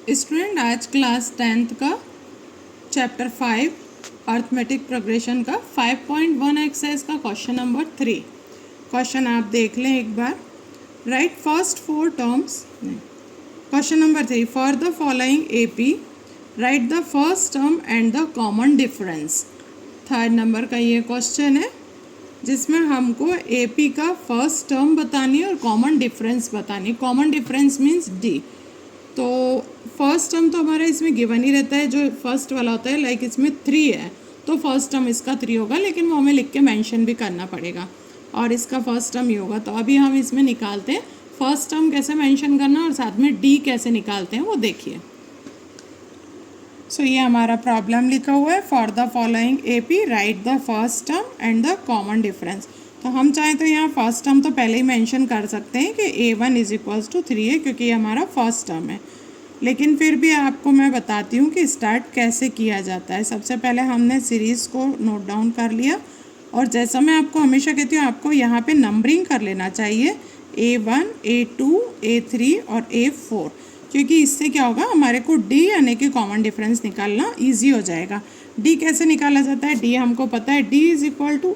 Student आज class 10th का chapter 5 arithmetic progression का 5.1 एक्सरसाइज का क्वेश्चन नंबर 3। क्वेश्चन आप देख लें एक बार। Write first four terms. Question number 3, for the following AP write the first term and the common difference. Third number का ये क्वेश्चन है जिसमें हमको एपी का फर्स्ट टर्म बतानी है और कॉमन डिफरेंस बतानी। Common difference means D. तो फर्स्ट टर्म तो हमारा इसमें गिवन ही रहता है, जो फर्स्ट वाला होता है, लाइक इसमें 3 है तो फर्स्ट टर्म इसका 3 होगा, लेकिन वो हमें लिख के मेंशन भी करना पड़ेगा और इसका फर्स्ट टर्म ही होगा। तो अभी हम इसमें निकालते हैं फर्स्ट टर्म कैसे मेंशन करना और साथ में डी कैसे निकालते हैं वो देखिए। सो ये हमारा प्रॉब्लम लिखा हुआ है, for the following AP write the first term and the common difference. तो हम चाहें तो यहाँ फर्स्ट टर्म तो पहले ही मेंशन कर सकते हैं कि a1 = 3 है, क्योंकि ये हमारा फर्स्ट टर्म है। लेकिन फिर भी आपको मैं बताती हूँ कि स्टार्ट कैसे किया जाता है। सबसे पहले हमने सीरीज़ को नोट डाउन कर लिया और जैसा मैं आपको हमेशा कहती हूँ, आपको यहाँ पे नंबरिंग कर लेना चाहिए a1, a2, a3 और a4, क्योंकि इससे क्या होगा, हमारे को डी यानी कि कॉमन डिफरेंस निकालना ईजी हो जाएगा। डी कैसे निकाला जाता है, डी हमको पता है, डी = a2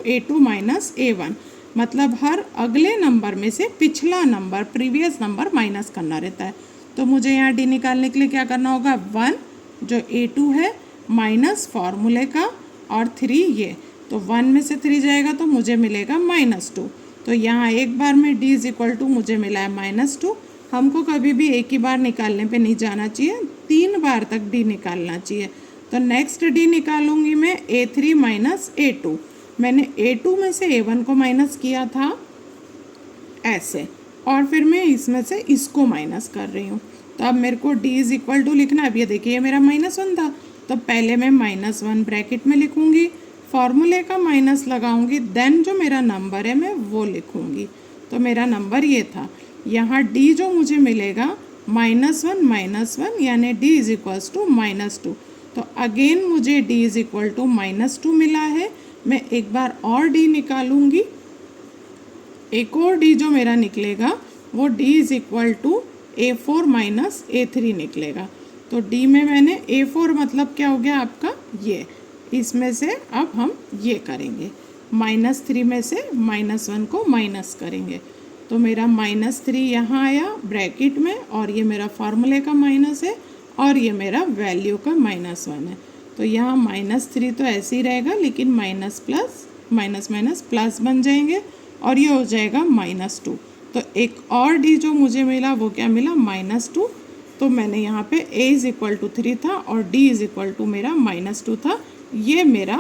- a1, मतलब हर अगले नंबर में से पिछला नंबर, प्रीवियस नंबर माइनस करना रहता है। तो मुझे यहाँ डी निकालने के लिए क्या करना होगा, 1 जो a2 है माइनस फॉर्मूले का और 3 ये, तो 1 में से 3 जाएगा तो मुझे मिलेगा -2। तो यहाँ एक बार में d = मुझे मिला है -2। हमको कभी भी एक ही बार निकालने पे नहीं जाना चाहिए, 3 बार तक d निकालना चाहिए। तो नेक्स्ट d निकालूंगी मैं a3 - a2। मैंने a2 में से a1 को माइनस किया था ऐसे, और फिर मैं इसमें से इसको माइनस कर रही हूँ। तो अब मेरे को d = लिखना है। अब ये देखिए मेरा -1 था, तो पहले मैं -1 ब्रैकेट में लिखूँगी, फॉर्मूले का माइनस लगाऊंगी, देन जो मेरा नंबर है मैं वो लिखूँगी। तो मेरा नंबर ये था। यहाँ d जो मुझे मिलेगा -1 यानी d = -2। तो अगेन मुझे d = -2 मिला है। मैं एक बार और d निकालूंगी, एक और d जो मेरा निकलेगा वो d = a4 - a3 निकलेगा। तो d में मैंने a4 मतलब क्या हो गया आपका ये, इसमें से अब हम ये करेंगे, -3 में से -1 को माइनस करेंगे। तो मेरा -3 यहाँ आया ब्रैकेट में, और ये मेरा फार्मूले का माइनस है और ये मेरा वैल्यू का -1 है। तो यहाँ -3 तो ऐसे ही रहेगा, लेकिन minus plus minus minus plus बन जाएंगे और ये हो जाएगा -2। तो एक और d जो मुझे मिला वो क्या मिला, -2। तो मैंने यहाँ पे a = 3 था और d = मेरा -2 था। ये मेरा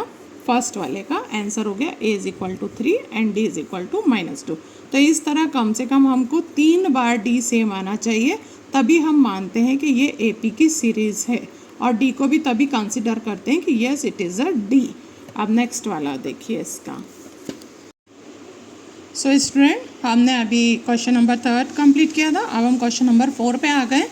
फर्स्ट वाले का आंसर हो गया, a = 3 एंड d = -2। तो इस तरह कम से कम हमको 3 बार d सेम आना चाहिए, तभी हम मानते हैं कि ये AP की सीरीज़ है, और d को भी तभी कंसिडर करते हैं कि yes it is a d। अब नेक्स्ट वाला देखिए इसका। सो स्टूडेंट, हमने अभी क्वेश्चन नंबर 3 कंप्लीट किया था। अब हम क्वेश्चन नंबर 4 पे आ गए।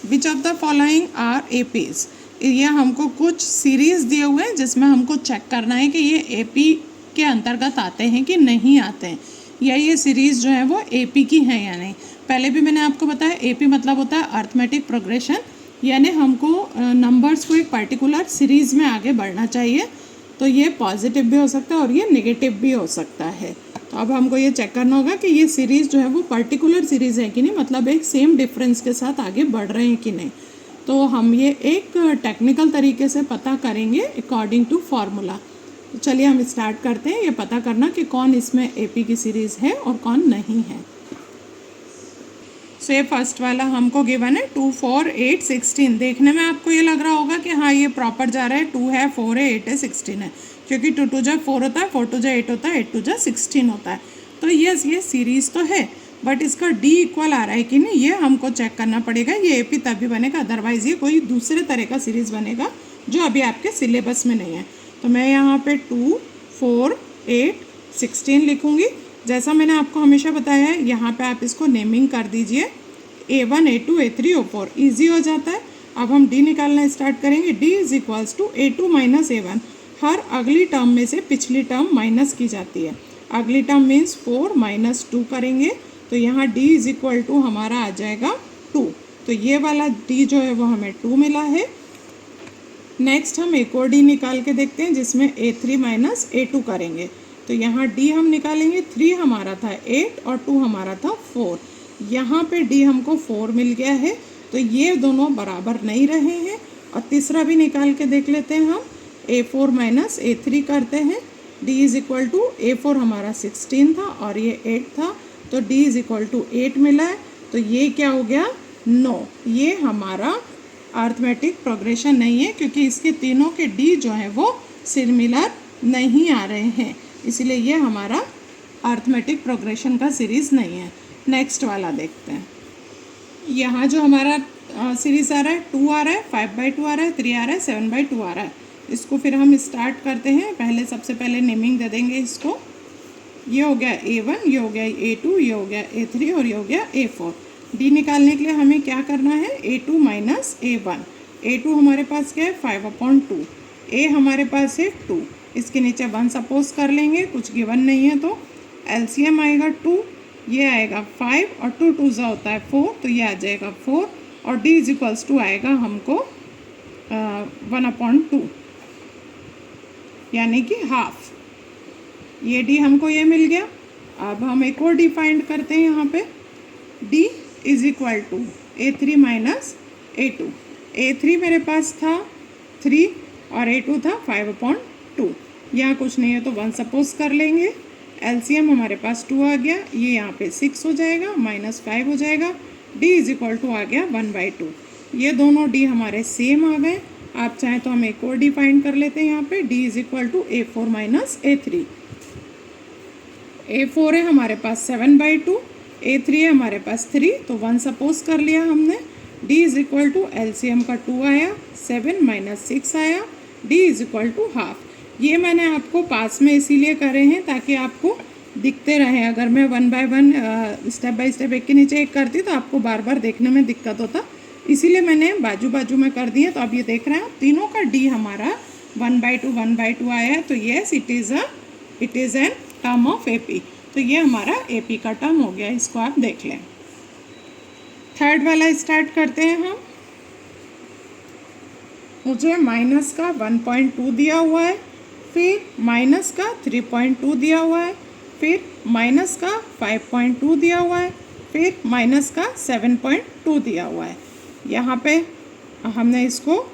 Which of the following are APs। ये हमको कुछ सीरीज़ दिए हुए हैं जिसमें हमको चेक करना है कि ये AP के अंतर्गत आते हैं कि नहीं आते हैं, या ये सीरीज़ जो है वो AP की हैं या नहीं। पहले भी मैंने आपको बताया AP मतलब होता है अर्थमेटिक प्रोग्रेशन, यानी हमको नंबर्स को एक पर्टिकुलर सीरीज़ में आगे बढ़ना चाहिए। तो ये पॉजिटिव भी हो सकता है और ये नेगेटिव भी हो सकता है। तो अब हमको ये चेक करना होगा कि ये सीरीज़ जो है वो पर्टिकुलर सीरीज़ है कि नहीं, मतलब एक सेम डिफरेंस के साथ आगे बढ़ रहे हैं कि नहीं। तो हम ये एक टेक्निकल तरीके से पता करेंगे अकॉर्डिंग टू फार्मूला। तो चलिए हम स्टार्ट करते हैं ये पता करना कि कौन इसमें AP की सीरीज़ है और कौन नहीं है। सो ये फर्स्ट वाला हमको गिवन है 2, 4, 8, 16। देखने में आपको ये लग रहा होगा कि हाँ ये प्रॉपर जा रहा है, 2 है, 4 है, 8 है, 16 है, क्योंकि 2 2 जा 4 होता है, 4 2 जा 8 होता है, 8 2 जा 16 होता है। तो यस ये सीरीज़ तो है, बट इसका D = आ रहा है कि नहीं, ये हमको चेक करना पड़ेगा। ये AP तभी बनेगा, अदरवाइज़ ये कोई दूसरे तरह का सीरीज़ बनेगा जो अभी आपके सिलेबस में नहीं है। तो मैं यहाँ पे 2, 4, 8, 16 लिखूँगी। जैसा मैंने आपको हमेशा बताया है, यहाँ पे आप इसको नेमिंग कर दीजिए, A1, A2, A3, A4, easy हो जाता है। अब हम D निकालना स्टार्ट करेंगे। D = A2 - A1। हर अगली टर्म में से पिछली टर्म माइनस की जाती है। अगली टर्म मीन्स 4 - 2 करेंगे, तो यहाँ D = हमारा आ जाएगा 2। तो ये वाला डी जो है वो हमें 2 मिला है। नेक्स्ट हम एक और डी निकाल के देखते हैं जिसमें A3 माइनस A2 करेंगे। तो यहाँ डी हम निकालेंगे, 3 हमारा था 8 और 2 हमारा था 4। यहाँ पे डी हमको 4 मिल गया है, तो ये दोनों बराबर नहीं रहे हैं। और तीसरा भी निकाल के देख लेते हैं हम, A4 माइनस A3 करते हैं। D is equal to A4 हमारा 16 था और ये 8 था, तो D इज इक्वल टू 8 मिला है। तो ये क्या हो गया? नो, ये हमारा अर्थमेटिक प्रोग्रेशन नहीं है, क्योंकि इसके तीनों के D जो है वो सिमिलर नहीं आ रहे हैं, इसलिए ये हमारा अर्थमेटिक प्रोग्रेशन का सीरीज़ नहीं है। नेक्स्ट वाला देखते हैं। यहाँ जो हमारा सीरीज़ आ रहा है 2 आ रहा है, 5/2 आ रहा है, 3 आ रहा है, 7/2 आ रहा है। इसको फिर हम स्टार्ट करते हैं। सबसे पहले नेमिंग दे देंगे इसको। ये हो गया A1, ये हो गया A2, ये हो गया A3 और ये हो गया A4। D निकालने के लिए हमें क्या करना है? A2 minus A1। A2 हमारे पास क्या है? 5/2। A हमारे पास है 2, इसके नीचे 1 सपोज कर लेंगे, कुछ गिवन नहीं है, तो LCM आएगा 2, ये आएगा 5 और 2 2 होता है 4, तो ये आ जाएगा 4। और D इज इक्वल्स टू आएगा हमको 1/2, यानी कि हाफ। ये D हमको ये मिल गया। अब हम एक और D फाइंड करते हैं यहाँ पे। D is equal to A3 minus A2। A3 मेरे पास था 3 और A2 था 5/2। यहाँ कुछ नहीं है तो 1 सपोज कर लेंगे। LCM हमारे पास 2 आ गया, ये यहाँ पे 6 हो जाएगा, -5 हो जाएगा। D इज इक्वल टू आ गया 1/2। ये दोनों D हमारे सेम आ गए। आप चाहें तो हम एक और D फाइंड कर लेते हैं यहाँ पे। D is equal to A4 minus A3। A4 है हमारे पास 7/2, A3 है हमारे पास 3, तो 1 सपोज कर लिया हमने। D is equal to LCM का 2 आया, 7 माइनस 6 आया, D is equal to half. ये मैंने आपको पास में इसीलिए करे हैं ताकि आपको दिखते रहे। अगर मैं 1 बाय 1 स्टेप बाय स्टेप एक के नीचे एक करती तो आपको बार बार देखने में दिक्कत होता, इसीलिए मैंने बाजू बाजू में कर दिए। तो अब ये देख रहे हैं तीनों का D हमारा 1/2 आया है, तो yes it is an term of AP। तो ये हमारा AP का टर्म हो गया, इसको आप देख लें। थर्ड वाला स्टार्ट करते हैं हम। मुझे माइनस का 1.2 दिया हुआ है, फिर माइनस का 3.2 दिया हुआ है, फिर माइनस का 5.2 दिया हुआ है, फिर माइनस का 7.2 दिया हुआ है। यहाँ पे हमने इसको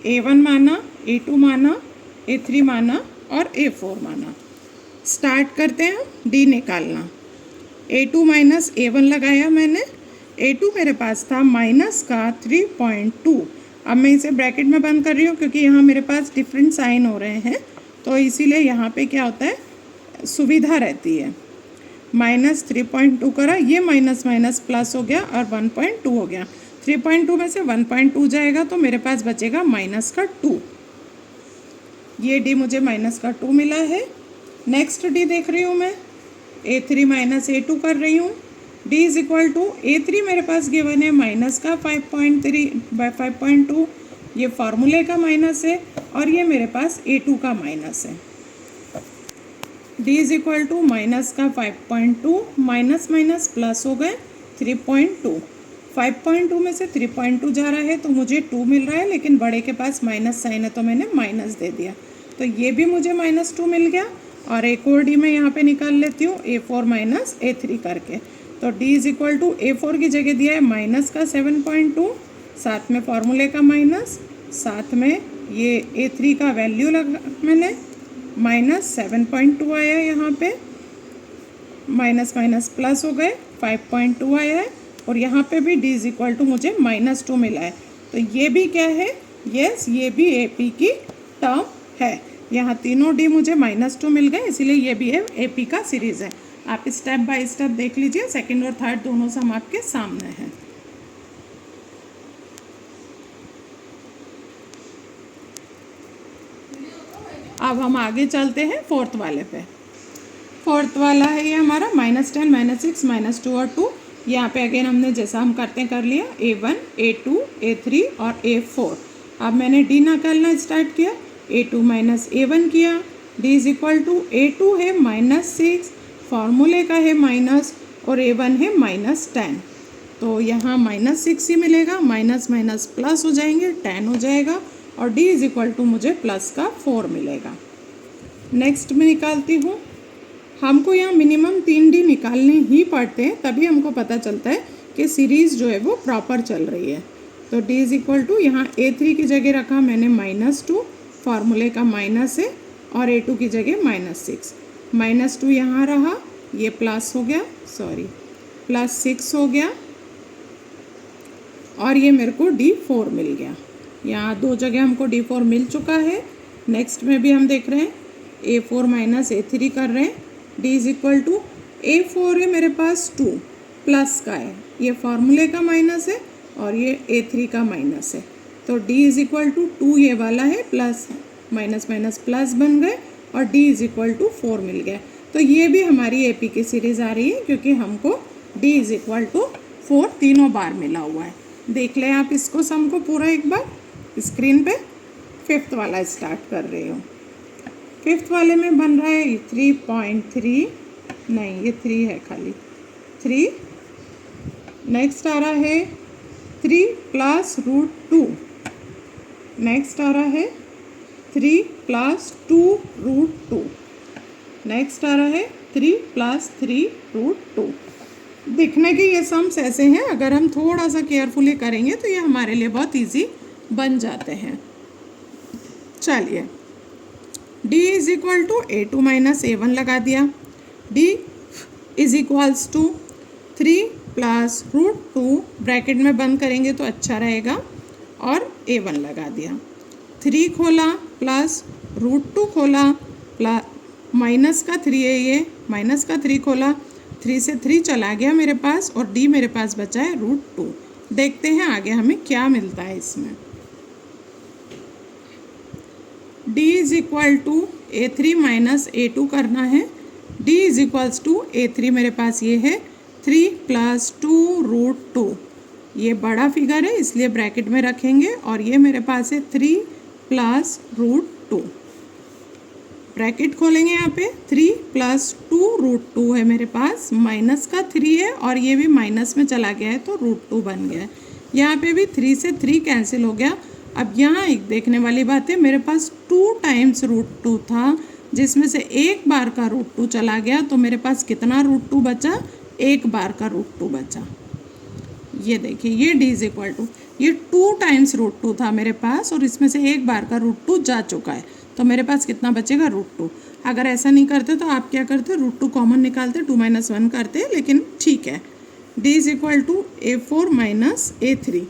A1 माना, A2 माना, A3 माना और A4 माना। स्टार्ट करते हैं D निकालना। A2 माइनस A1 लगाया मैंने। A2 मेरे पास था माइनस का 3.2। अब मैं इसे ब्रैकेट में बंद कर रही हूँ क्योंकि यहाँ मेरे पास डिफरेंट साइन हो रहे हैं, तो इसीलिए यहाँ पे क्या होता है, सुविधा रहती है। माइनस 3.2 करा, ये माइनस माइनस प्लस हो गया और 1.2 हो गया। 3.2 में से 1.2 जाएगा तो मेरे पास बचेगा माइनस का 2। ये D मुझे माइनस का 2 मिला है। नेक्स्ट D देख रही हूँ मैं, A3 माइनस A2 कर रही हूँ। D is equal to A3 मेरे पास गिवन है माइनस का 5.2, ये फार्मूले का माइनस है, और ये मेरे पास A2 का माइनस है। D is equal to minus का 5.2, माइनस माइनस प्लस हो गए 3.2। 5.2 में से 3.2 जा रहा है तो मुझे 2 मिल रहा है, लेकिन बड़े के पास माइनस साइन है तो मैंने माइनस दे दिया, तो ये भी मुझे -2 मिल गया। और एक और D मैं यहाँ पे निकाल लेती हूँ, A4 माइनस A3 करके। तो D is equal to A4 की जगह दिया है माइनस का 7.2, साथ में फार्मूले का माइनस, साथ में ये A3 का वैल्यू लगा मैंने, -7.2 आया यहाँ पे, माइनस माइनस प्लस हो गए 5.2 आया है, और यहाँ पे भी D इज इक्वल टू मुझे -2 मिला है। तो ये भी क्या है, यस ये भी AP की टर्म है। यहाँ तीनों D मुझे -2 मिल गए, इसीलिए ये भी है AP का सीरीज़ है। आप स्टेप बाय स्टेप देख लीजिए, सेकंड और थर्ड दोनों सम आपके सामने हैं। अब हम आगे चलते हैं फोर्थ वाले पे। फोर्थ वाला है ये हमारा -10, -6, -2 और 2। यहाँ पे अगेन हमने जैसा हम करते कर लिया, A1, A2, A3 और A4। अब मैंने D निकालना स्टार्ट किया, A2 माइनस A1 किया। D is equal to A2 है -6, फार्मूले का है माइनस, और A1 है -10। तो यहाँ -6 ही मिलेगा, माइनस माइनस प्लस हो जाएंगे, 10 हो जाएगा और d इज इक्वल टू मुझे प्लस का 4 मिलेगा। नेक्स्ट में निकालती हूँ। हमको यहाँ मिनिमम 3D निकालने ही पड़ते हैं, तभी हमको पता चलता है कि सीरीज़ जो है वो प्रॉपर चल रही है। तो d इज इक्वल टू यहाँ A3 की जगह रखा मैंने -2, फार्मूले का माइनस है, और A2 की जगह -6। -2 यहाँ रहा, ये प्लस हो गया, सॉरी +6 हो गया, और ये मेरे को D4 मिल गया। यहाँ 2 जगह हमको D4 मिल चुका है। नेक्स्ट में भी हम देख रहे हैं A4 माइनस A3 कर रहे हैं। d is equal to A4 है मेरे पास 2 प्लस का है, ये फार्मूले का माइनस है और ये A3 का माइनस है। तो d इज इक्वल टू 2 ये वाला है, प्लस माइनस माइनस प्लस बन गए और d इज इक्वल टू 4 मिल गया। तो ये भी हमारी AP की सीरीज़ आ रही है क्योंकि हमको d इज इक्वल टू 4 तीनों बार मिला हुआ है। देख लें आप इसको सम को पूरा एक बार स्क्रीन पे। 5th वाला स्टार्ट कर रही हूँ। 5th वाले में बन रहा है 3.3, नहीं ये 3 है खाली, 3। नेक्स्ट आ रहा है 3 प्लस √2, नेक्स्ट आ रहा है 3 प्लस 2√2, नेक्स्ट आ रहा है 3 प्लस 3√2। दिखने के ये सम्स ऐसे हैं, अगर हम थोड़ा सा केयरफुली करेंगे तो ये हमारे लिए बहुत इजी बन जाते हैं। चलिए d is equal to A2 minus A1 लगा दिया, d is equals to 3 plus √2, bracket में बंद करेंगे तो अच्छा रहेगा, और A1 लगा दिया। 3 खोला प्लस √2 खोला, प्लस माइनस का 3 है, ये माइनस का 3 खोला, 3 से 3 चला गया मेरे पास, और d मेरे पास बचा है √2। देखते हैं आगे हमें क्या मिलता है इसमें। d is equal to A3 minus A2 करना है। d is equals to A3 मेरे पास ये है 3 प्लस 2√2, ये बड़ा फिगर है इसलिए ब्रैकेट में रखेंगे, और ये मेरे पास है 3 प्लस √2। ब्रैकेट खोलेंगे यहाँ पे, 3 प्लस 2√2 है मेरे पास, माइनस का 3 है और ये भी माइनस में चला गया है तो √2 बन गया है। यहाँ पे भी 3 से 3 कैंसिल हो गया। अब यहाँ एक देखने वाली बात है, मेरे पास 2 टाइम्स √2 था, जिसमें से एक बार का √2 चला गया, तो मेरे पास कितना √2 बचा, एक बार का √2 बचा। ये देखिए ये d इज इक्वल टू, ये 2 टाइम्स √2 था मेरे पास और इसमें से एक बार का √2 जा चुका है, तो मेरे पास कितना बचेगा √2। अगर ऐसा नहीं करते तो आप क्या करते, √2 कॉमन निकालते, 2 - 1 करते, लेकिन ठीक है। d is equal to A4 minus A3,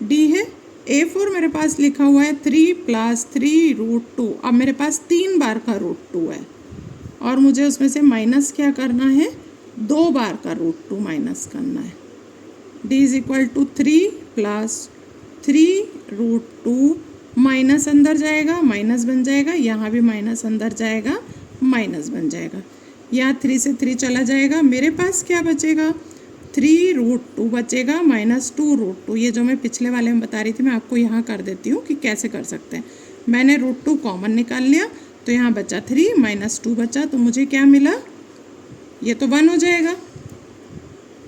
d है A4 मेरे पास लिखा हुआ है 3 प्लस 3√2। अब मेरे पास 3 बार का √2 है और मुझे उसमें से माइनस क्या करना है, 2 बार का √2 माइनस करना है। d is equal to 3 plus 3√2, minus अंदर जाएगा माइनस बन जाएगा, यहाँ भी माइनस अंदर जाएगा माइनस बन जाएगा, यहाँ 3 से 3 चला जाएगा, मेरे पास क्या बचेगा, 3√2 बचेगा माइनस 2√2। ये जो मैं पिछले वाले में बता रही थी मैं आपको यहाँ कर देती हूँ कि कैसे कर सकते हैं। मैंने √2 कॉमन निकाल लिया तो यहाँ बचा 3 माइनस 2 बचा, तो मुझे क्या मिला, ये तो 1 हो जाएगा,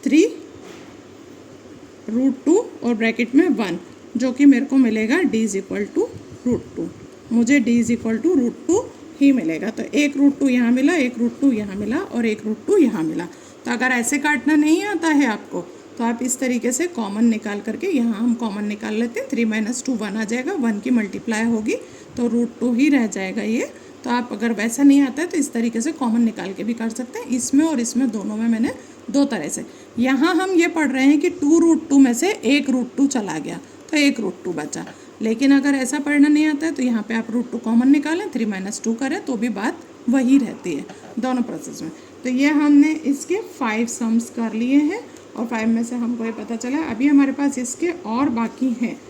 3√2 और ब्रैकेट में 1, जो कि मेरे को मिलेगा d इज इक्वल टू √2। मुझे d इज इक्वल टू √2 ही मिलेगा। तो एक √2 यहाँ मिला, एक √2 यहाँ मिला और एक √2 यहाँ मिला। तो अगर ऐसे काटना नहीं आता है आपको तो आप इस तरीके से कॉमन निकाल करके, यहाँ हम कॉमन निकाल लेते हैं, 3 - 2 1 आ जाएगा, 1 की मल्टीप्लाई होगी तो √2 ही रह जाएगा ये। तो आप अगर वैसा नहीं आता है तो इस तरीके से कॉमन निकाल के भी कर सकते हैं। इसमें और इसमें दोनों में मैंने 2 तरह से, यहाँ हम ये पढ़ रहे हैं कि 2√2 में से एक √2 चला गया तो एक √2 बचा। लेकिन अगर ऐसा पढ़ना नहीं आता है तो यहाँ पे आप √2 कॉमन निकालें, 3 - 2 करें तो भी बात वही रहती है दोनों प्रोसेस में। तो ये हमने इसके 5 सम्स कर लिए हैं और 5 में से हमको ये पता चला। अभी हमारे पास इसके और बाकी हैं,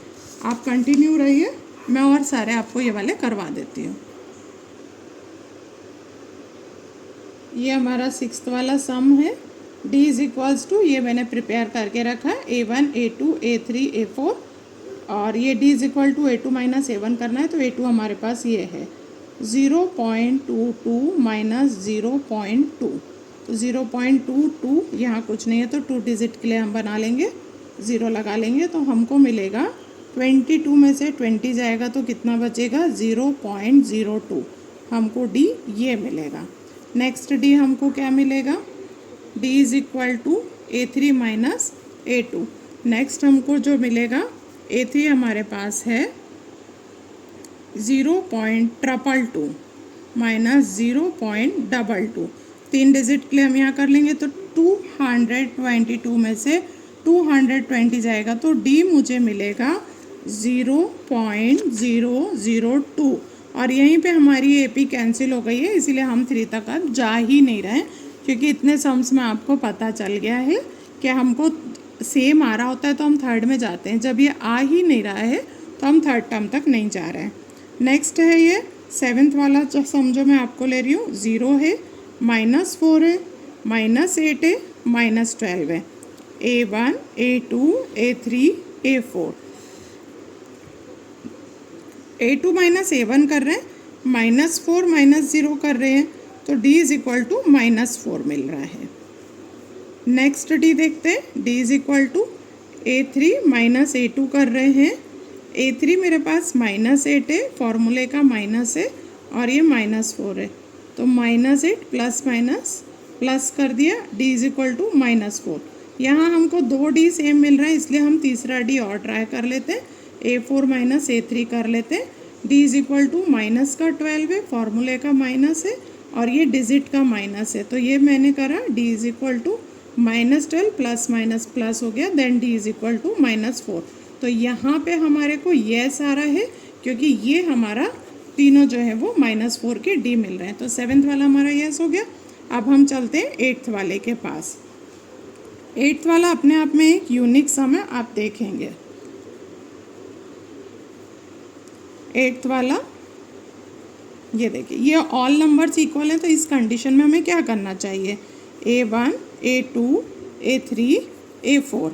आप कंटिन्यू रहिए, मैं और सारे आपको ये वाले करवा देती हूँ। ये हमारा 6th वाला सम है, d इज इक्वल्स टू, ये मैंने प्रिपेयर करके रखा है, A1 A2 A3 A4, और ये d is equal to A2 minus A1 करना है, तो A2 हमारे पास ये है 0.22 माइनस 0.2, तो 0.22 यहाँ कुछ नहीं है तो 2 डिजिट के लिए हम बना लेंगे, 0 लगा लेंगे तो हमको मिलेगा 22 में से 20 जाएगा तो कितना बचेगा 0.02, हमको डी ये मिलेगा। नेक्स्ट डी हमको क्या मिलेगा, D is equal to A3 minus A2। Next हमको जो मिलेगा A3 हमारे पास है 0.222 माइनस 0.22, 3 डिजिट के लिए हम यहाँ कर लेंगे तो 222 में से 220 जाएगा तो डी मुझे मिलेगा 0.002 और यहीं पे हमारी एपी कैंसिल हो गई है, इसीलिए हम 3 तक अब जा ही नहीं रहे क्योंकि इतने सम्स में आपको पता चल गया है कि हमको सेम आ रहा होता है तो हम थर्ड में जाते हैं, जब ये आ ही नहीं रहा है तो हम थर्ड टर्म तक नहीं जा रहे हैं। नेक्स्ट है ये 7th वाला जो समझो मैं आपको ले रही हूँ, 0 है, -4 है, -8 है, -12 है, A1 A2 A3 A4, A2 minus A1 कर रहे हैं, -4 -0 कर रहे हैं तो D इज इक्वल टू -4 मिल रहा है। नेक्स्ट D देखते हैं, D is equal to A3 minus A2 कर रहे हैं, A3 मेरे पास -8 है, फॉर्मूले का माइनस है और ये -4 है तो -8 प्लस माइनस प्लस कर दिया, D इज इक्वल टू -4। यहाँ हमको 2 D सेम मिल रहा है इसलिए हम तीसरा D और ट्राई कर लेते हैं, A4 माइनस A3 कर लेते हैं, D is equal to minus का 12 है, फॉर्मूले का माइनस है और ये डिजिट का माइनस है तो ये मैंने करा D is equal to -12 plus minus plus हो गया, then D is equal to -4। तो यहाँ पे हमारे को यस आ रहा है क्योंकि ये हमारा तीनों जो है वो -4 के D मिल रहे हैं तो 7th वाला हमारा यस हो गया। अब हम चलते हैं 8th वाले के पास। 8th वाला अपने आप में एक यूनिक सम है, आप देखेंगे। 8th वाला ये देखिए, ये ऑल नंबर्स इक्वल हैं तो इस कंडीशन में हमें क्या करना चाहिए, A1 A2 A3 A4,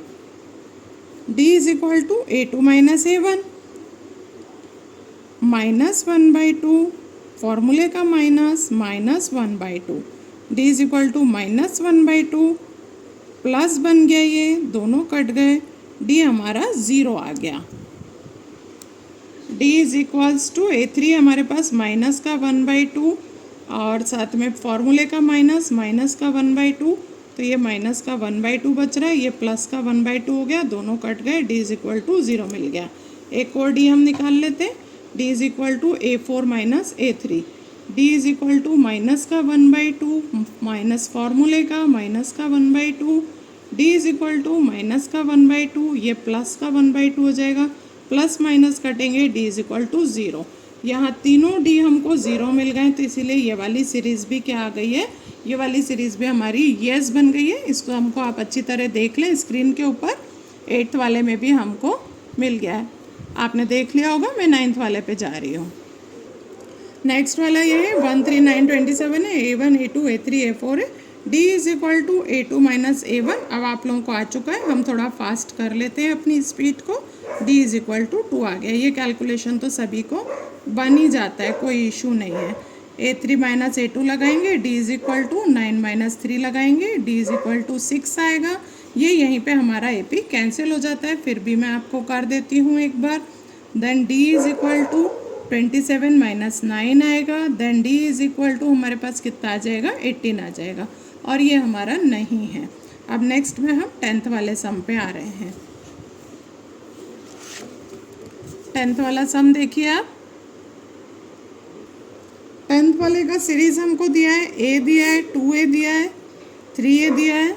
D is equal to A2 minus A1 -1/2, फॉर्मूले का minus -1/2, D is equal to -1/2 plus बन गया, ये दोनों कट गए, D हमारा 0 आ गया। D is equals to A3 हमारे पास माइनस का 1/2 और साथ में फॉर्मूले का माइनस का 1/2 तो ये माइनस का 1/2 बच रहा है, ये प्लस का 1/2 हो गया, दोनों कट गए, D इज इक्वल टू 0 मिल गया। एक और D हम निकाल लेते हैं, D is equal to A4 minus A3, D is equal to minus का 1/2 माइनस फॉर्मूले का माइनस का 1/2, D is equal to minus का 1/2, ये प्लस का 1/2 हो जाएगा, प्लस माइनस कटेंगे, D इज इक्वल टू 0। यहाँ तीनों D हमको 0 मिल गए तो इसीलिए ये वाली सीरीज़ भी क्या आ गई है, ये वाली सीरीज़ भी हमारी यस बन गई है। इसको हमको आप अच्छी तरह देख लें स्क्रीन के ऊपर, 8th वाले में भी हमको मिल गया है, आपने देख लिया होगा। मैं 9th वाले पे जा रही हूँ। नेक्स्ट वाला ये है 13927 है, A1 A2 A3 A4 है, D is equal to A2 minus A1। अब आप लोगों को आ चुका है, हम थोड़ा फास्ट कर लेते हैं अपनी स्पीड को, D इज इक्वल टू 2 आ गया। ये कैलकुलेशन तो सभी को बन ही जाता है, कोई इशू नहीं है। A3 माइनस A2 लगाएंगे, D is equal to 9 minus 3 लगाएंगे, D इज इक्वल टू 6 आएगा। ये यहीं पे हमारा AP कैंसिल हो जाता है, फिर भी मैं आपको कर देती हूँ एक बार। Then D is equal to 27 minus 9 आएगा, then D is equal to हमारे पास कितना आ जाएगा, 18 आ जाएगा और ये हमारा नहीं है। अब नेक्स्ट में हम 10th वाले सम पे आ रहे हैं। 10th वाला सम देखिए आप, 10th वाले का सीरीज हमको दिया है, A दिया है, 2A दिया है, 3A दिया है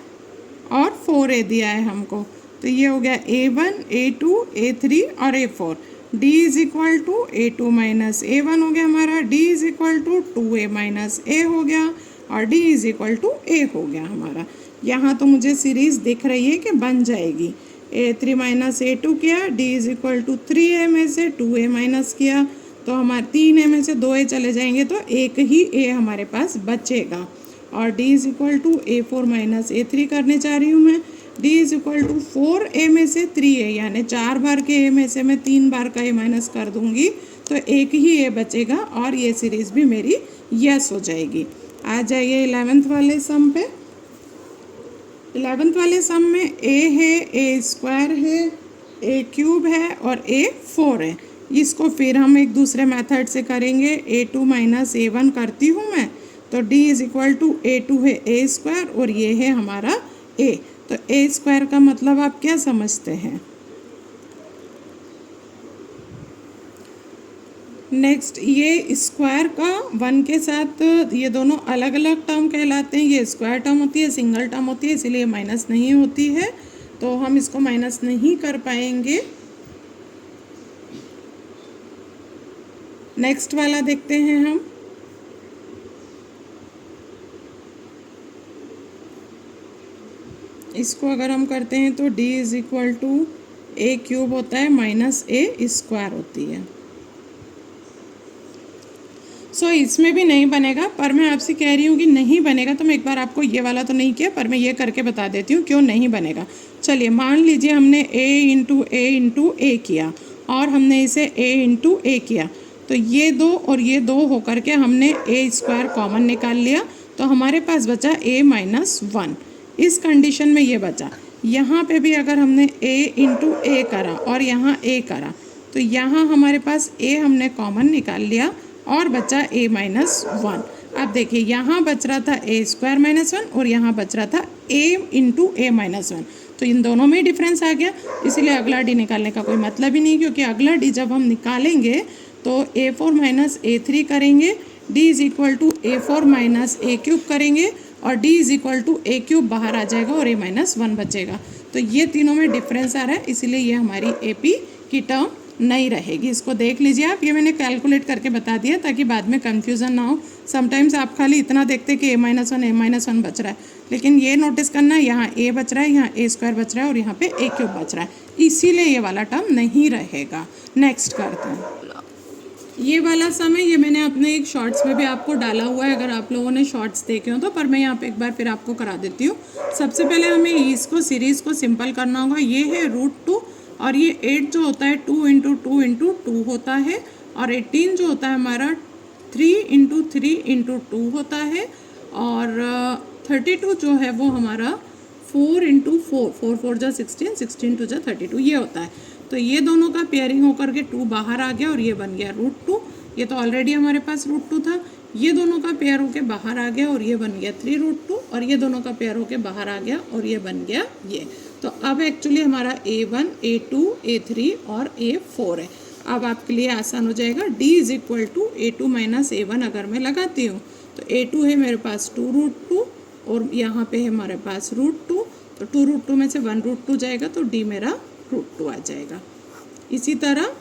और 4A दिया है हमको। तो ये हो गया A1 A2 A3 और A4। D is equal to A2 minus A1 हो गया हमारा, D is equal to 2A minus A हो गया और D is equal to A हो गया हमारा। यहाँ तो मुझे सीरीज़ दिख रही है कि बन जाएगी। A3 माइनस A2 किया, D is equal to 3A में से 2A माइनस किया तो हमारे 3A में से 2A चले जाएंगे तो एक ही A हमारे पास बचेगा और D is equal to A4 minus A3 करने जा रही हूँ मैं। D is equal to 4A में से 3A, यानी 4 बार के A में से मैं 3 बार का A माइनस कर दूँगी तो एक ही A बचेगा और ये सीरीज़ भी मेरी यस हो जाएगी। आ जाइए 11th वाले सम पे। 11th वाले सम में ए है, ए स्क्वायर है, ए क्यूब है और ए 4 है। इसको फिर हम एक दूसरे मेथड से करेंगे। A2 माइनस A1 करती हूँ मैं, तो D is equal to A2 है ए स्क्वायर और ये है हमारा A। तो ए स्क्वायर का मतलब आप क्या समझते हैं? नेक्स्ट, ये स्क्वायर का 1 के साथ ये दोनों अलग अलग टर्म कहलाते हैं। ये स्क्वायर टर्म होती है, सिंगल टर्म होती है, इसीलिए माइनस नहीं होती है, तो हम इसको माइनस नहीं कर पाएंगे। नेक्स्ट वाला देखते हैं हम। इसको अगर हम करते हैं तो D is equal to A cube होता है माइनस ए स्क्वायर होती है। सो इसमें भी नहीं बनेगा, पर मैं आपसे कह रही हूँ कि नहीं बनेगा, तो मैं एक बार आपको ये वाला तो नहीं किया, पर मैं ये करके बता देती हूँ क्यों नहीं बनेगा। चलिए मान लीजिए हमने a इंटू ए किया और हमने इसे a इंटू ए किया, तो ये दो और ये दो होकर के हमने ए स्क्वायर कॉमन निकाल लिया, तो हमारे पास बचा a माइनस 1। इस कंडीशन में ये बचा। यहाँ पे भी अगर हमने a इंटू ए करा और यहाँ a करा, तो यहाँ हमारे पास a हमने कॉमन निकाल लिया और बचा a माइनस 1। अब देखिए यहाँ बच रहा था ए स्क्वायर माइनस 1 और यहाँ बच रहा था a इंटू ए माइनस 1, तो इन दोनों में डिफरेंस आ गया, इसीलिए अगला d निकालने का कोई मतलब ही नहीं, क्योंकि अगला d जब हम निकालेंगे तो a4 माइनस a3 करेंगे, d is equal to a4 minus a cube करेंगे और d is equal to A cube बाहर आ जाएगा और a माइनस 1 बचेगा। तो ये तीनों में डिफरेंस आ रहा है, इसीलिए ये हमारी AP की टर्म नहीं रहेगी। इसको देख लीजिए आप, ये मैंने कैलकुलेट करके बता दिया ताकि बाद में कंफ्यूजन ना हो। समटाइम्स आप खाली इतना देखते कि a माइनस 1 बच रहा है, लेकिन ये नोटिस करना यहाँ a बच रहा है, यहाँ a स्क्वायर बच रहा है और यहाँ पे a क्यूब बच रहा है, इसीलिए ये वाला टर्म नहीं रहेगा। नेक्स्ट करते हैं। ये वाला सम है, ये मैंने अपने एक शॉर्ट्स में भी आपको डाला हुआ है, अगर आप लोगों ने शॉर्ट्स देखे हो तो, पर मैं यहाँ पे एक बार फिर आपको करा देती हूँ। सबसे पहले हमें इसको सीरीज़ को सिंपल करना होगा। ये है √2 और ये 8 जो होता है 2 इंटू 2 इंटू 2 होता है, और 18 जो होता है हमारा 3 इंटू 3 इंटू 2 होता है, और 32 जो है वो हमारा 4 इंटू 4, 4 4 जा 16, 16 2 जा 32 ये होता है। तो ये दोनों का पेयरिंग होकर के 2 बाहर आ गया और ये बन गया √2। ये तो ऑलरेडी हमारे पास √2 था। ये दोनों का पेयर होके बाहर आ गया और ये बन गया 3√2, और ये दोनों का पेयर होके बाहर आ गया और ये बन गया ये। तो अब एक्चुअली हमारा a1, a2, a3 और a4 है। अब आपके लिए आसान हो जाएगा। d is equal to a2 minus a1 अगर मैं लगाती हूँ तो a2 है मेरे पास 2√2 और यहाँ पे है हमारे पास √2, तो 2√2 में से 1√2 जाएगा तो d मेरा √2 आ जाएगा। इसी तरह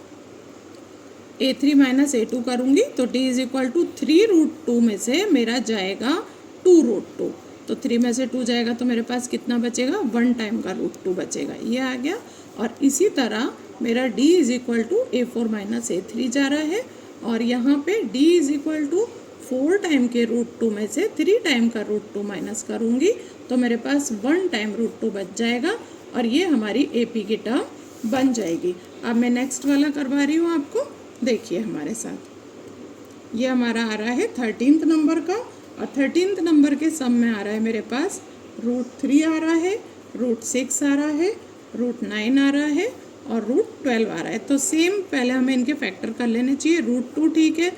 a3 माइनस a2 करूँगी तो d इज इक्वल टू 3√2 में से मेरा जाएगा 2√2, तो 3 में से 2 जाएगा तो मेरे पास कितना बचेगा, 1 टाइम का √2 बचेगा, ये आ गया। और इसी तरह मेरा d is equal to a4 minus a3 जा रहा है, और यहाँ पे d is equal to 4 time के √2 में से 3 टाइम का √2 माइनस करूँगी तो मेरे पास 1 टाइम √2 बच जाएगा, और ये हमारी AP की टर्म बन जाएगी। अब मैं नेक्स्ट वाला करवा रही हूँ आपको, देखिए हमारे साथ। ये हमारा आ रहा है 13th नंबर का, और 13th नंबर के सम में आ रहा है मेरे पास √3 आ रहा है, √6 आ रहा है, √9 आ रहा है और √12 आ रहा है। तो सेम पहले हमें इनके फैक्टर कर लेने चाहिए। √2 ठीक है,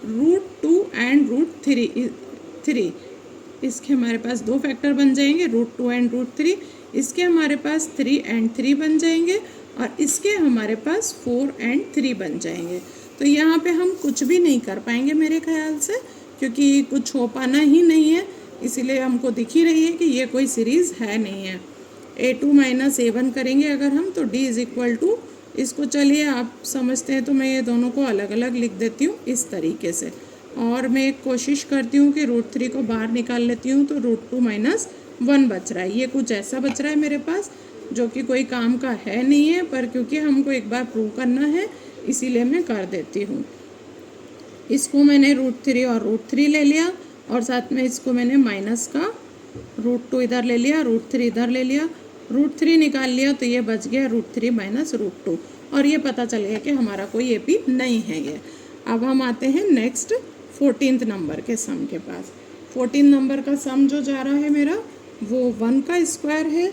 √2 एंड √3 इसके हमारे पास 2 फैक्टर बन जाएंगे, √2 एंड √3। इसके हमारे पास 3 एंड 3 बन जाएंगे, और इसके हमारे पास 4 एंड 3 बन जाएंगे। तो यहाँ पे हम कुछ भी नहीं कर पाएंगे मेरे ख्याल से, क्योंकि कुछ हो पाना ही नहीं है, इसीलिए हमको दिख ही रही है कि ये कोई सीरीज़ है नहीं है। a2 माइनस a1 करेंगे अगर हम, तो d इज इक्वल टू, इसको चलिए आप समझते हैं तो मैं ये दोनों को अलग अलग लिख देती हूँ इस तरीके से, और मैं एक कोशिश करती हूँ कि √3 को बाहर निकाल लेती हूँ, तो √2 माइनस 1 बच रहा है। ये कुछ ऐसा बच रहा है मेरे पास जो कि कोई काम का है नहीं है, पर क्योंकि हमको एक बार प्रूव करना है इसीलिए मैं कर देती हूँ। इसको मैंने √3 और √3 ले लिया, और साथ में इसको मैंने माइनस का √2 इधर ले लिया, √3 इधर ले लिया, √3 निकाल लिया, तो ये बच गया √3 माइनस √2, और ये पता चल गया कि हमारा कोई AP नहीं है ये। अब हम आते हैं नेक्स्ट 14th नंबर के सम के पास। 14 नंबर का सम जो जा रहा है मेरा, वो 1 का स्क्वायर है,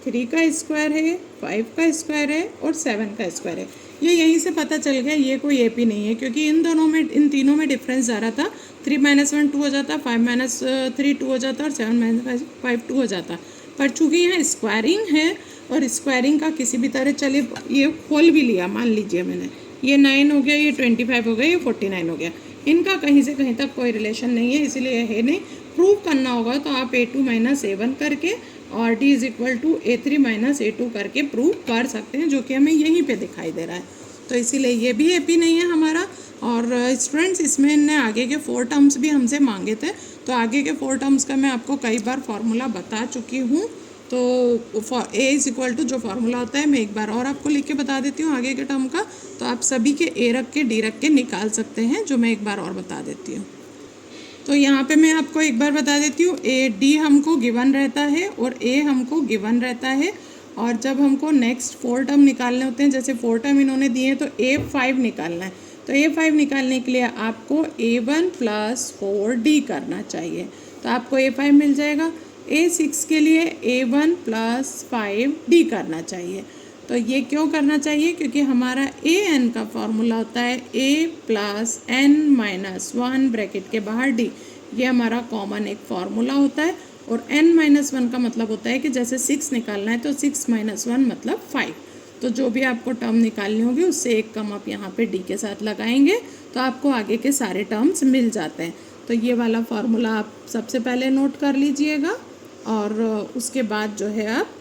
3 का स्क्वायर है, 5 का स्क्वायर है और 7 का स्क्वायर है। ये यहीं से पता चल गया ये कोई एपी नहीं है, क्योंकि इन तीनों में डिफरेंस ज़्यादा था। 3 - 1 2 हो जाता, 5 - 3 2 हो जाता और 7 - 5 2 हो जाता। पर चूंकि यहाँ स्क्वायरिंग है और स्क्वायरिंग का किसी भी तरह, चलिए ये खोल भी लिया, मान लीजिए मैंने, ये 9 हो गया, ये 25 हो गया, ये 49 हो गया, इनका कहीं से कहीं तक कोई रिलेशन नहीं है, इसलिए ये है नहीं। प्रूव करना होगा तो आप A2 - A1 करके और D = A3 - A2 करके प्रूव कर सकते हैं, जो कि हमें यहीं पे दिखाई दे रहा है। तो इसीलिए ये भी एपी नहीं है हमारा। और स्टूडेंट्स, इसमें इनने आगे के 4 टर्म्स भी हमसे मांगे थे, तो आगे के 4 टर्म्स का मैं आपको कई बार फॉर्मूला बता चुकी हूँ। तो A = जो फार्मूला होता है, मैं एक बार और आपको लिख के बता देती हूँ आगे के टर्म का। तो आप सभी के A रख के D रख के निकाल सकते हैं, जो मैं एक बार और बता देती हूँ। तो यहाँ पे मैं आपको एक बार बता देती हूँ, D हमको गिवन रहता है और A हमको गिवन रहता है। और जब हमको नेक्स्ट 4 टर्म निकालने होते हैं, जैसे 4 टर्म इन्होंने दिए हैं, तो A5 निकालना है। तो A5 निकालने के लिए आपको A1 + 4D करना चाहिए, तो आपको A5 मिल जाएगा। A6 के लिए A1 + 5D करना चाहिए। तो ये क्यों करना चाहिए? क्योंकि हमारा AN का फॉर्मूला होता है A + N - 1 ब्रैकेट के बाहर D। ये हमारा कॉमन एक फार्मूला होता है। और N - 1 का मतलब होता है कि जैसे 6 निकालना है तो 6 - 1 मतलब 5। तो जो भी आपको टर्म निकालनी होगी उससे एक कम आप यहाँ पे D के साथ लगाएंगे, तो आपको आगे के सारे टर्म्स मिल जाते हैं। तो ये वाला फार्मूला आप सबसे पहले नोट कर लीजिएगा और उसके बाद जो है आप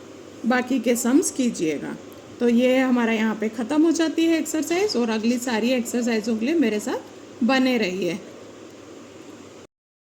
बाकी के सम्स कीजिएगा। तो ये हमारा यहाँ पे ख़त्म हो जाती है एक्सरसाइज, और अगली सारी एक्सरसाइजों के लिए मेरे साथ बने रहिए।